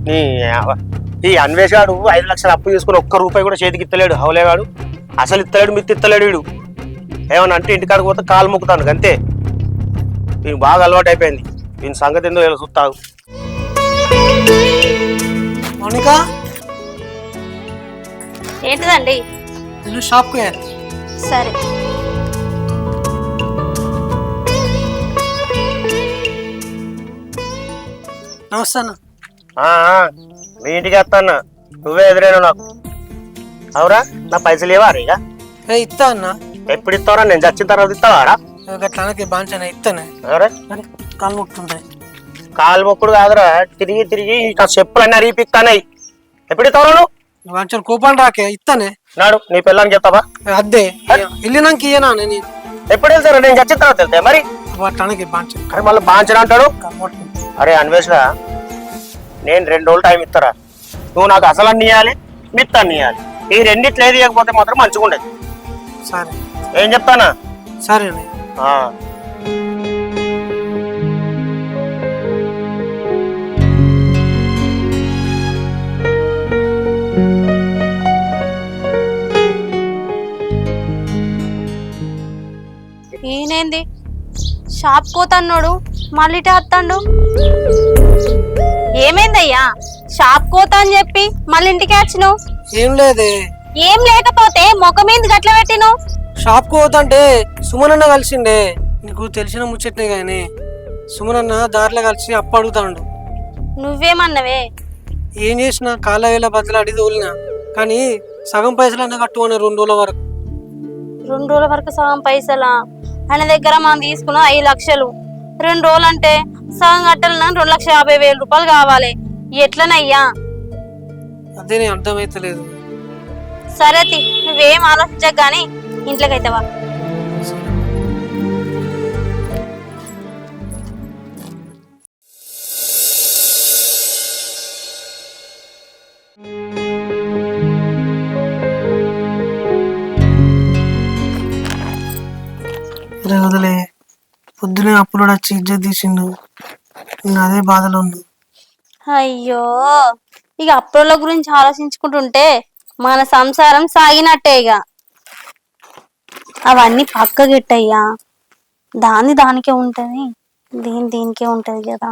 నీ ఈ అన్వేషాడు 5 లక్షలు అప్పు తీసుకుని ఒక్క రూపాయి కూడా చేతికి ఇత్తలేడు. హౌలేగాడు అసలు ఇత్తలేడు, మిత్తి ఇత్తలేడు. వీడు ఏమన్నా అంటే ఇంటికాడికి పోతే కాలు మొక్కుతాను అంతే. వీనికి బాగా అలవాటు అయిపోయింది. వీని సంగతి ఏందో ఇలా చూస్తావు. మౌనిక ఏంటిదండి? నేను షాప్కి సరే. నమస్తే అన్న. మీ ఇంటికి వస్తాన్నా, నువ్వే ఎదురైనా నాకు. అవురా, నా పైసలు ఇవ్వరా ఇక? ఇస్తా అన్న. ఎప్పుడు ఇస్తావరా? నేను చచ్చిన తర్వాత ఇస్తావారా? అట్లానకి బాగా ఇస్తానే. కాలు మొక్కుంటాయి. కాలు మొక్కుడు కాదురా, తిరిగి తిరిగి చెప్పులన్నీ అరిగిపిస్తానాయి. ఎప్పుడు ఇస్తావరా నువ్వు? మంచి కూపన్ రాకే ఇస్తానే. నాడు నీ పిల్లని చెప్తావా? అద్దే వెళ్ళినాక ఇయ్యనా నేను. ఎప్పుడు వెళ్తారా? నేను చచ్చిన తర్వాత వెళ్తాయి మరి. అట్లానకి బాగా. అరే మళ్ళీ బాంచని అంటాడు. అరే అన్వేషణ, నేను 2 రోజులు టైం ఇస్తారా? నువ్వు నాకు అసలు అన్ని ఇవ్వాలి, మిత్తాన్ని ఇవ్వాలి. ఈ రెండిట్లు ఏది ఇవ్వకపోతే మాత్రం మంచిగా ఉండదు. సరే ఏం చెప్తానా? సరే. ఈయనేంది షాప్ కోతన్నాడు, మళ్ళీ వస్తాడు. ఏమైందయ్యా? షాప్ కోత అని చెప్పి మళ్ళీ ఇంటికి వచ్చినావు? ఏం లేదే. ఏం లేకపోతే ముఖమేంది గట్ల పెట్టిను? షాప్ కోతంటే సుమనన్న కలిసిండే. నీకు తెలిసిన ముచ్చట్నే గాని సుమనన్న దారిలో కలిసి అప్పు అడుగుతాడు. నువ్వేమన్నవే? ఏం చేసినా కాళ్ళ వేళ బదులు అడిగి తోలినా కానీ సగం పైసలన్నా కట్టుకున్నా 2 రోజుల వరకు. 2 రోజుల వరకు సగం పైసలా? ఆయన దగ్గర మనం తీసుకున్న 5 లక్షలు. 2 రోజులు అంటే సగం కట్టాలన్నా 2,50,000 రూపాయలు కావాలి. ఎట్లనయ్యా? అదే నేను అర్థమైతలేదు. సరే నువ్వేం ఆలోచించక గాని ఇంట్లోకి అయితవా? వదిలే, పొద్దునే అప్పులో వచ్చి ఇజ్జత్ తీసిండు. నేను అదే బాధలో ఉన్నా. అయ్యో, ఇక అప్పుల గురించి ఆలోచించుకుంటుంటే మన సంసారం సాగినట్టే. ఇక అవన్నీ పక్కగిట్టయ్యా. దానికే ఉంటది, దీనికే ఉంటది కదా.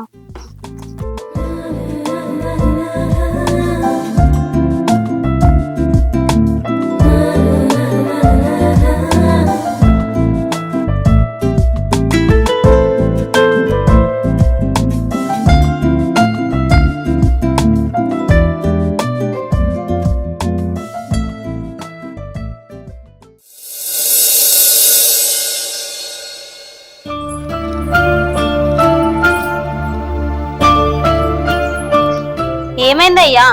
ఏమైందయ్యా?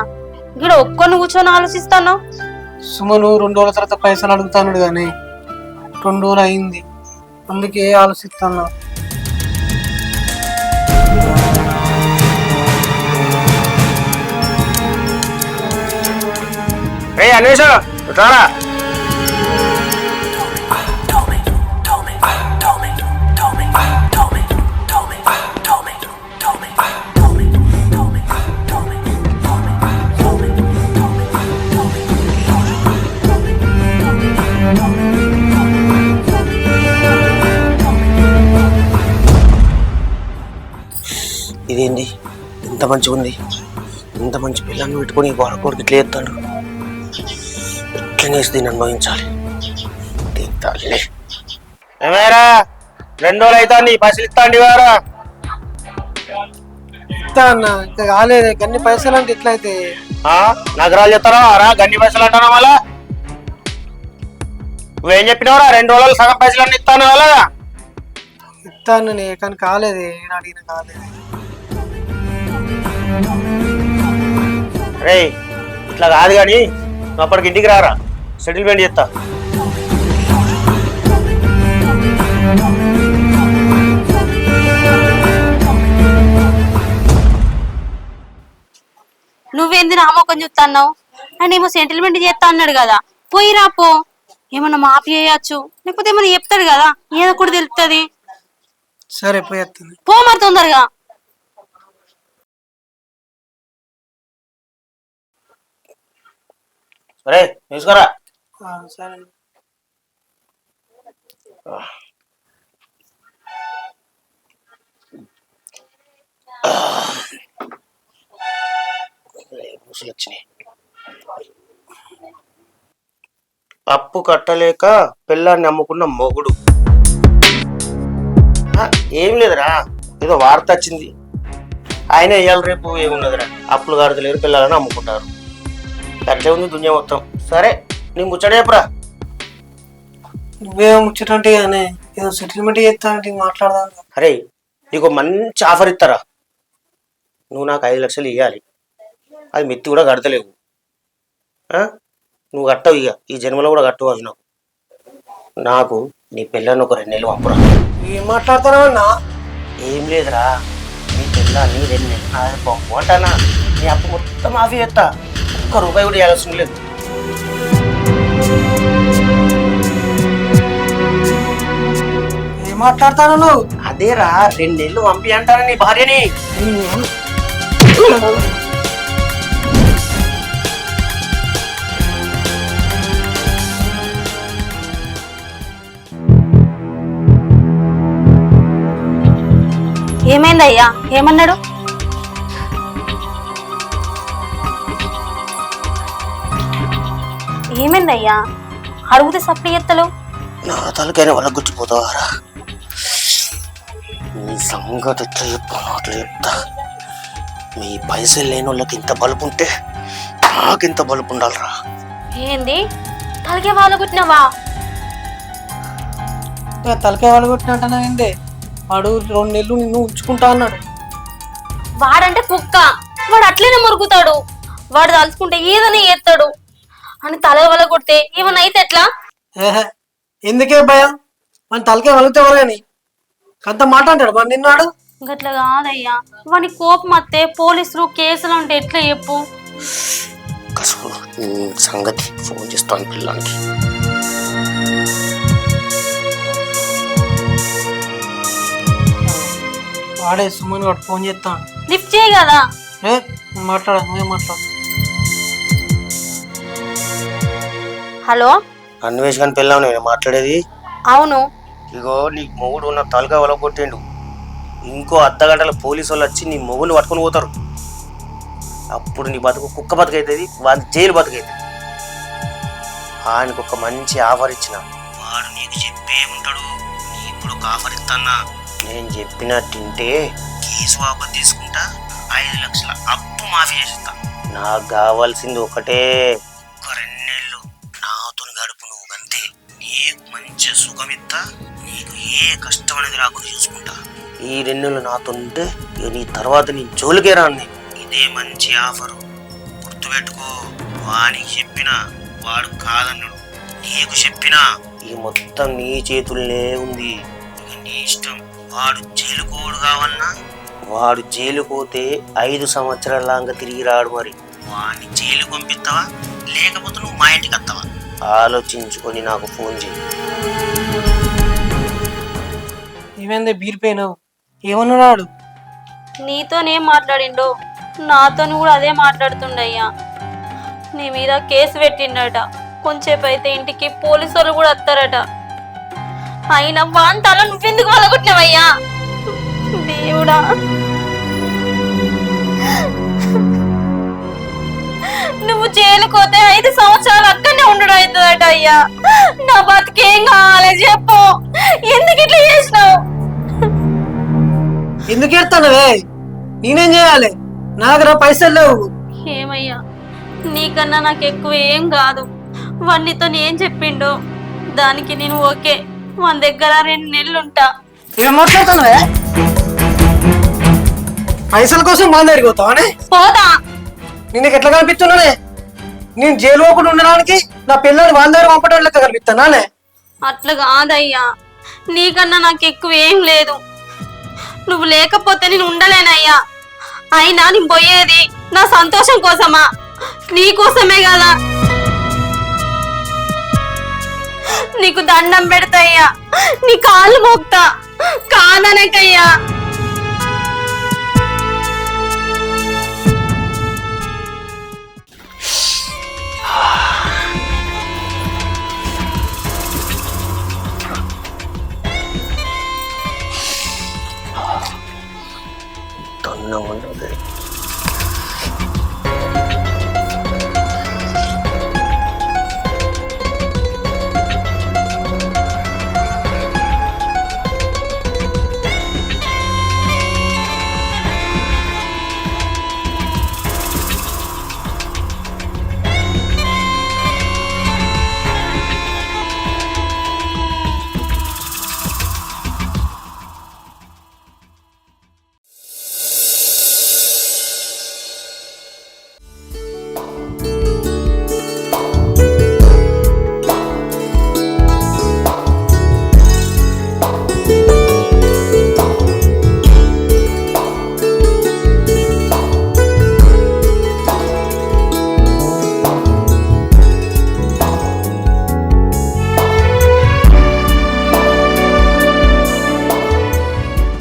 ఇక్కడ ఒక్కొని కూర్చొని ఆలోచిస్తాను. సుమను 2 రోజుల తర్వాత పైసలు అడుగుతాడు గాని 2 రోజులు అయింది, అందుకే ఆలోచిస్తాను. అన్వేష రారా. ఇదేంది ఇంత మంచిగా ఉంది? ఇంత మంచి పిల్లల్ని పెట్టుకొని వాడకోడికి ఇట్లా చేస్తాడు. ఇట్లనేసి దీన్ని అనుభవించాలి. ఏమైనా 2 రోజులు అవుతుంది, పైసలు ఇస్తాండి వారా? ఇస్తా అన్న, ఇంకా కాలేదు. గన్ని పైసలు అంటే ఎట్లయితే? నగరాలు చెప్తారా రా? గన్ని పైసలు అంటారా? మళ్ళా నువ్వేం చెప్పినవరా? 2 రోజులు సగం పైసలు అన్ని ఇస్తాను వాళ్ళ. ఇస్తాను కానీ కాలేదు. అడిగిన కాలేదు. రే ఇట్లా కాదు కానీ నువ్వు అప్పటికి ఇంటికి రారా, సెటిల్మెంట్ చేస్తా. నువ్వేంది నామోకం చూస్తున్నావు? ఆయన ఏమో సెటిల్మెంట్ చేస్తా అన్నాడు కదా, పోయి రాపో. ఏమన్నా మాఫీ చేయొచ్చు, లేకపోతే ఏమన్నా చెప్తాడు కదా, ఏదో కూడా తెలుస్తుంది. సరే పోయి పో మరి తొందరగా. సరే తీసుకురా. సరే. వచ్చినాయి. అప్పు కట్టలేక పిల్లాన్ని అమ్ముకున్న మొగుడు. ఏం లేదురా, ఏదో వార్త వచ్చింది. ఆయన ఇయ్యాలి రేపు ఏమున్నదిరా, అప్పులు కడతలేరు పిల్లలని అమ్ముకుంటారు. అట్లే ఉంది దునియా మొత్తం. సరే నీ ముచ్చట చెప్పురా. నువ్వే ముచ్చటంటే కానీ ఏదో సెటిల్మెంట్ చేస్తా అంటే మాట్లాడదాం. అరే నీకు మంచి ఆఫర్ ఇస్తారా, నువ్వు నాకు 5 లక్షలు ఇవ్వాలి. అది మెత్తి కూడా కడతలేవు. నువ్వు కట్టవు, ఇక ఈ జన్మలో కూడా కట్టవు. అవి నాకు నీ పిల్లని ఒక 2 నెలలు పంపురా. ఏం మాట్లాడుతున్నావన్నా? ఏం లేదురా, నీ పిల్లని 2 నెలలు పంపు అంటానా. నీ అప్పు మొత్తం ఆఫీ చేస్తా, ఒక్క రూపాయి కూడా ఇవ్వాల్సిన లేదు. ఏం మాట్లాడతాను నువ్వు? అదేరా 2 నెలలు పంపి అంటానా నీ భార్యని. ఏమైందయ్యా? ఏమన్నాడు? ఏమైందయ్యా? అడుగుతే సప్లై ఎత్తలు. నా తలకైనా వాళ్ళ గుచ్చిపోతావారా? నీ సంగతి ఎట్లా చెప్పాను అట్లా చెప్తా. మీ పైసలు లేని వాళ్ళకి ఇంత బలుపు ఉంటే నాకింత బలుపు ఉండాలిరా. ఏంది తలకే వాళ్ళ కుట్టినవా? తలకాయ వాళ్ళు కొట్టినట్టు వాడు 2 నెలలు నిన్ను ఉంచుకుంటా అన్నాడు. వాడంటే కుక్క, వాడు అట్లనే మురుగుతాడు. వాడు తలుచుకుంటే ఏదని ఎత్తాడు అని తల వల్ల కొడితే ఏమన్నా అయితే ఎట్లా? ఎందుకే భయం? మన తలకాయ వలుగుతావు కానీ అంత మాట అంటాడు మరి నిన్నాడు. గట్లా కాదయ్యా, వాడి కోపం వస్తే పోలీసులు కేసులు అంటే ఎట్లా చెప్పు? సంగతి ఫోన్ చేస్తాను పిల్లానికి. వాడే సుమన్ గారు ఫోన్ చేస్తాను. లిఫ్ట్ చేయి కదా. మాట్లాడు, నువ్వే మాట్లాడు. హలో, అన్వేష్ గాని పిల్లాను నేను మాట్లాడేది. అవును. ఇగో నీకు మొగుడు ఉన్న తలగా వలగొట్టిండు. ఇంకో అర్ధగంటల పోలీసు వాళ్ళు వచ్చి నీ మొగుడిని పట్టుకొని పోతారు. అప్పుడు నీ బతుకు కుక్క బతుకైతుంది, వాడి జైలు బతుకైతుంది. ఆయనకు ఒక మంచి ఆఫర్ ఇచ్చిన, వాడు నీకు చెప్పే ఉంటాడు. నీకు కూడా ఒక ఆఫర్ ఇస్తానా, నేను చెప్పినట్టుంటే కేసు వాపస్ తీసుకుంటా, 5 లక్షల అప్పు మాఫీ చేస్తా. నాకు కావాల్సింది ఒకటే, ఒక 2 నెలలు నాతో గడుపు. నువ్వు అంతే, నీకు మంచి సుఖమిస్తా, నీకు ఏ కష్టం అనేది రాకుండా చూసుకుంటా. ఈ 2 నెలలు నాతో ఉంటే నీ తర్వాత నీ జోలికే రాను. ఇదే మంచి ఆఫరు, గుర్తుపెట్టుకో. వానికి చెప్పినా వాడు కాదన్నాడు, నీకు చెప్పినా ఈ మొత్తం నీ చేతుల్నే ఉంది. ఇక నీ ఇష్టం. వాడు జైలుకోడు కావన్నా, వాడు జైలు పోతే 5 సంవత్సరాల లాగా తిరిగి రాడు. మరి వాడిని జైలు పంపిస్తావా లేకపోతే నువ్వు మా ఇంటికి వస్తావా? ఆలోచించుకొని నాకు ఫోన్ చేయి. ఏమైంది బీరిపోయినావు? ఏమన్నాడు? నీతోనేం మాట్లాడిండో నాతోని కూడా అదే మాట్లాడుతుండయ్యా. నీ మీద కేసు పెట్టిండట. కొంచెంసేపు అయితే ఇంటికి పోలీసు వాళ్ళు కూడా వస్తారట. అయినా వాంతాలో నువ్వెందుకు వలగొట్టినవయ్యా? దేవుడా, నువ్వు జైలుకోతే 5 సంవత్సరాలు అక్కడనే ఉండడం అవుతుందట. అయ్యా, నా బతికేం కావాలి చెప్పు, ఎందుకు ఇట్లా చేసినావు? ఎందుకు ఎడతానవే? నేనేం చేయాలి? నా దగ్గర పైసలు లేవు. ఏమయ్యా, నీకన్నా నాకు ఎక్కువ ఏం కాదు. వాడితో ఏం చెప్పిండో దానికి నేను ఓకే. మన దగ్గర 2 నెలలు ఉంటా. ఏం మాట్లాడుతున్నావే? పైసల కోసం మా దగ్గరికి పోతావానే? పోదా? నేను ఎట్లా కనిపిస్తున్నానే? నేను జైలు పోకుండా ఉండడానికి నా పిల్లలు వాళ్ళ దగ్గర పంపడం లెక్క కనిపిస్తానానే? అట్లా కాదయ్యా, నీకన్నా నాకు ఎక్కువ ఏం లేదు. నువ్వు లేకపోతే నేను ఉండలేనయ్యా. అయినా నేను పోయేది నా సంతోషం కోసమా? నీ కోసమే కదా. నీకు దండం పెడతాయ్యా, నీ కాళ్ళు మోక్తా, కాదనకయ్యా. దారుణంగా ఉంటుంది.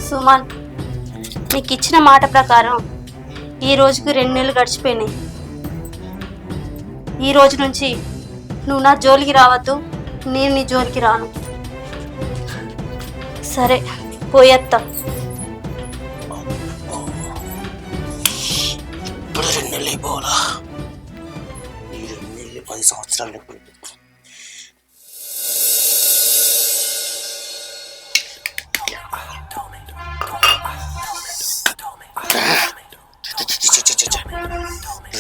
సుమన్, నీకు ఇచ్చిన మాట ప్రకారం ఈ రోజుకి 2 నెలలు గడిచిపోయినాయి. ఈ రోజు నుంచి నువ్వు నా జోలికి రావద్దు, నేను నీ జోలికి రాను. సరే, పోయేత్తా. ఇప్పుడు 2 నెలలు అయిపోవాలా? ఈ 2 నెలలు 10 సంవత్సరాలు అయిపోయింది.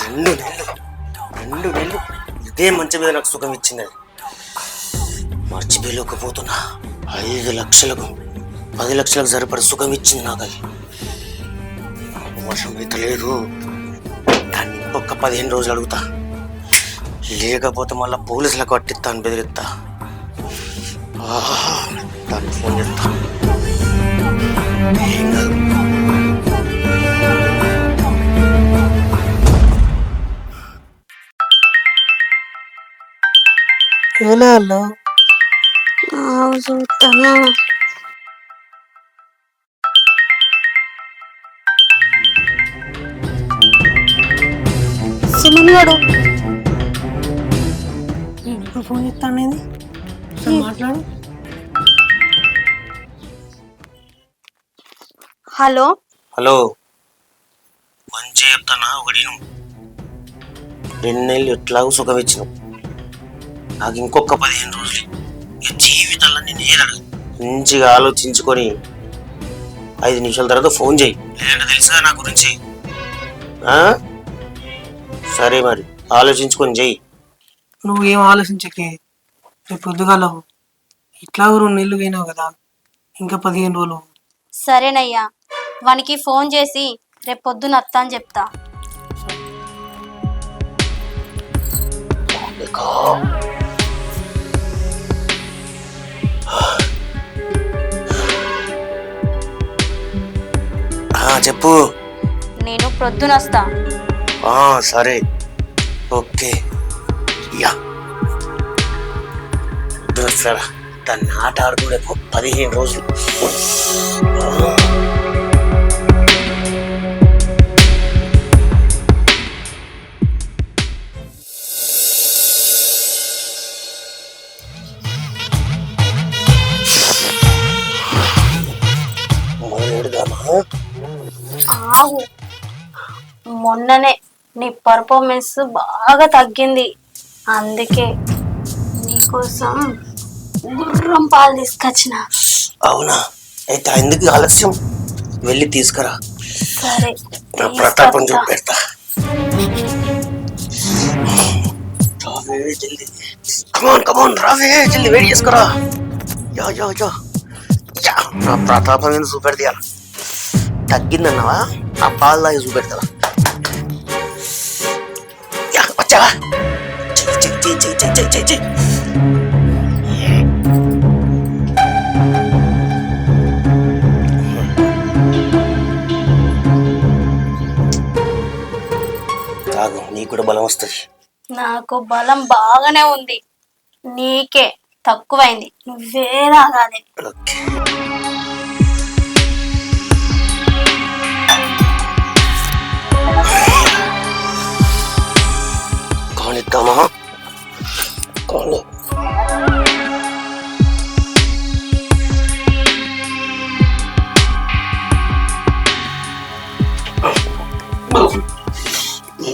రెండు నెలలు ఇదే మంచి మీద నాకు సుఖం ఇచ్చింది. అది మర్చిపోలేకపోతున్నా. 5 లక్షలకు 10 లక్షలకు సరిపడే సుఖం ఇచ్చింది నాకు. అది వర్షం అయితే లేదు, కానీ ఇంకొక 15 రోజులు అడుగుతా. లేకపోతే మళ్ళీ పోలీసులకు పట్టిస్తా అని బెదిరిస్తా. దానికి ఫోన్ చేస్తా. ఏం కాదు. ఏలే వాళ్ళు చూస్తానా? సుమన్ గారు ఇప్పుడు ఫోన్ చెప్తాను. మాట్లాడు. హలో హలో, మంచి చెప్తానా? ఒకటి 2 నెలలు ఎట్లాగో సుఖం ఇచ్చినావు. నాకు ఇంకొక 15 రోజులు. ఇక జీవితంలో నేను ఏదడు మంచిగా ఆలోచించుకొని 5 నిమిషాల తర్వాత ఫోన్ చేయి. లేదంటే తెలుసుగా నా గురించి. సరే, మరి ఆలోచించుకొని చెయ్యి. నువ్వేం ఆలోచించకే. రేపు పొద్దుగాలవు ఇట్లా 2 నెలలు పోయినావు కదా, ఇంకా 15 రోజులు. సరేనయ్యా, వానికి ఫోన్ చేసి రేపు పొద్దున వస్తా అని చెప్తా. చెప్పు. నేను ప్రొద్దున వస్తా. సరే, ఓకే. యా, వస్తారా? దాన్ని ఆట ఆడుకుంటే 15 రోజులు. ఆగు, మొన్ననే నీ పర్ఫార్మెన్స్ బాగా తగ్గింది. అందుకే నీకోసం గుర్రం పాలు తీసుకొచ్చిన. అవునా? అయితే ఎందుకు ఆలస్యం? వెళ్ళి తీసుకురా. సరే, నా ప్రతాపం చూపెడతా. రావే జల్దీ. కమాన్ రావే జల్దీ, వేడి చేసుకురా. యా యా యా యా, నా ప్రతాపం ఏంది చూపెడతా. తగ్గిందన్నావా? ఆ పాలు తాగి చూపెడతా. వచ్చావా? చెయ్యి. తాగు, నీకు కూడా బలం వస్తుంది. నాకు బలం బాగానే ఉంది, నీకే తక్కువైంది. నువ్వే తాగాలి. ఓకే. కానిద్దామా? కాని.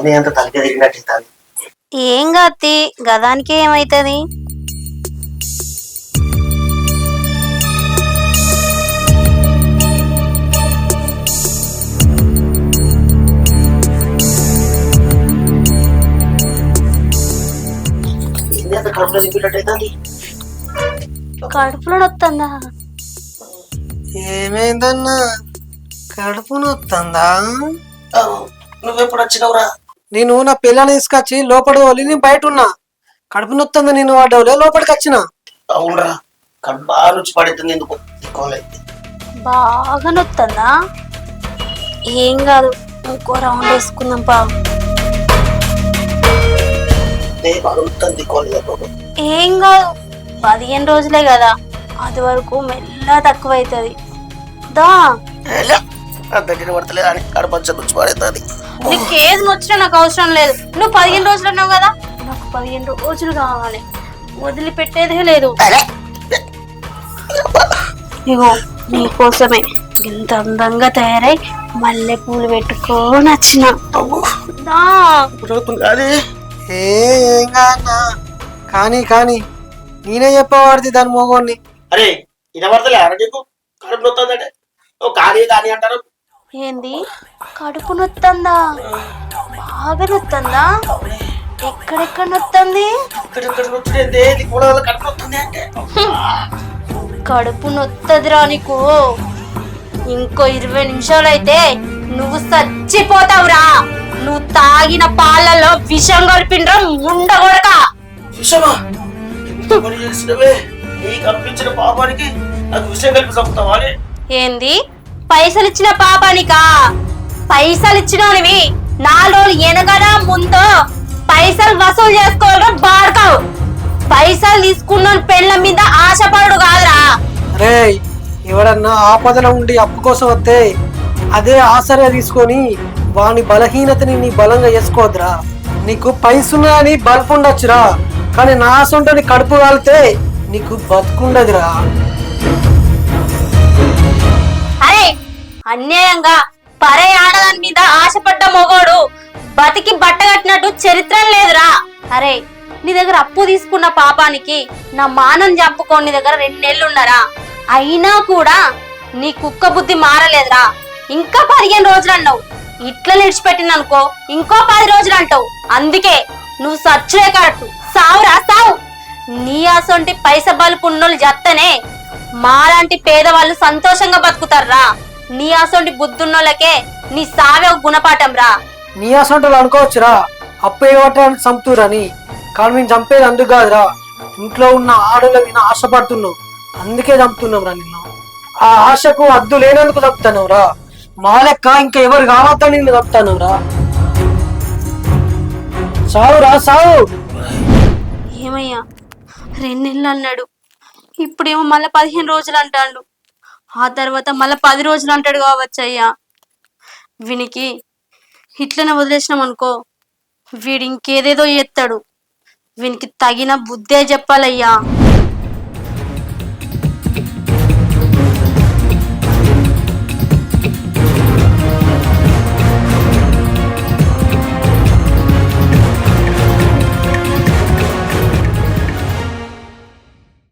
నీ అంత తలకి తిరిగినట్టు ఏం కాత్తి గదానికి ఏమైతుంది? కడుపులో తిప్పినట్టయితే కడుపులో నొత్తందా? ఏమైందన్నా కడుపు నొత్తందా? నువ్వెప్పుడు వచ్చినవురా? నేను నా పిల్లని తీసుకొచ్చి లోపల వల్లి నేను బయట ఉన్నా. కడుపు నొత్తందా నేను వాడవులే లోపలికి వచ్చిన. అవునరా, కడుపు బాగా రుచి పడుతుంది. ఎందుకు బాగా నొత్తందా? ఏం కాదు, ఇంకో రౌండ్ వేసుకుందాం పా. ఏం కాదు, 15 రోజులే కదా, అది వరకు మెల్ల తక్కువ అవుతుంది. దా దగ్గర పడతలేదు అని కడపచ్చ రుచి పడుతుంది. నీకు ఏది నొచ్చినా నాకు అవసరం లేదు. నువ్వు 15 రోజులు అన్నావు కదా, నాకు 15 రోజులు కావాలి, వదిలిపెట్టేదే లేదు. ఇగో నీకోసమే ఇంత అందంగా తయారై మల్లె పూలు పెట్టుకొని వచ్చిన. ఏం కాదన్నా, కానీ కానీ నేనే చెప్పవాడిది దాని మోగోడిని. అరే ఇనబడతలే అరే నీకు కడుపు నొత్తందంటే కానీ కానీ అంటారు. ఏంది కడుపు నొత్తందా? బాగా నొత్తందా? ఎక్కడెక్కడ నొత్తంది? కడుపు నొత్తదిరా నీకు. ఇంకో 20 నిమిషాలు అయితే నువ్వు చచ్చిపోతావురా. నువ్వు తాగిన పాలలో విషం కలిపిండ్రా ఉండగొడక. విషమా? కనిపించిన పాపానికి నాకు విషయం కలిపి చంపుతావా? ఏంది పైసలు ఇచ్చిన పాపానికా? పైసలు ఇచ్చినవి 4 రోజులు ఎనగడా ముందు పైసలు వసూలు చేసుకోవడం బాడకావు. పైసలు తీసుకున్న పెళ్ళ మీద ఆశపడు కాదురా. రే ఎవడన్నా ఆపదలో ఉండి అప్పు కోసం వస్తే అదే ఆసరా తీసుకొని వాని బలహీనతని నీ బలంగా చేసుకోవద్దురా. నీకు పైసున్నా అని బలుపు ఉండొచ్చురా, కానీ నా సొంటని కడుపు కాలితే నీకు బతుకుండదురా. అరే అన్యాయంగా పరే ఆడదాని మీద ఆశపడ్డ మొగోడు బతికి బట్ట కట్టినట్టు చరిత్ర లేదురా. అరే నీ దగ్గర అప్పు తీసుకున్న పాపానికి నా మానం చంపుకొని నీ దగ్గర 2 నెలలున్నారా, అయినా కూడా నీ కుక్క బుద్ధి మారలేదురా. ఇంకా 15 రోజులు అన్నావు, ఇట్లా నిడిచిపెట్టిననుకో ఇంకో 10 రోజులు అంటావు. అందుకే నువ్వు సచ్చులే కరెక్ట్, సావురా సావు. నీ అసొంటి పైస బలుపున్నోళ్ళు జత్తనే మాలాంటి పేదవాళ్ళు సంతోషంగా బతుకుతారా. నీ అసొంటి బుద్ధున్నోళ్ళకే నీ సావే ఒక గుణపాఠం రా. నీ అసొంటలు అనుకోవచ్చురా అప్పు ఇవ్వటానికి చంపుతురని, కానీ మేము చంపేది అందుకు కాదురా. ఇంట్లో ఉన్న ఆడల మీద ఆశపడుతున్నావు, అందుకే చంపుతున్నాం రా నిన్ను. ఆ ఆశకు అద్దు లేనందుకు చంపుతాను రా. మా లెక్క ఇంకా ఎవరు కావద్దని నిన్ను చంపుతాను రా. సావురా సావు. ఏమయ్యా 2 నెలలు అన్నాడు, ఇప్పుడేమో మళ్ళీ 15 రోజులు అంటాడు, ఆ తర్వాత మళ్ళీ 10 రోజులు అంటాడు కావచ్చయ్యా. వీనికి ఇట్లనే వదిలేసినాం అనుకో వీడు ఇంకేదేదో చేస్తాడు. వీనికి తగిన బుద్ధే చెప్పాలయ్యా.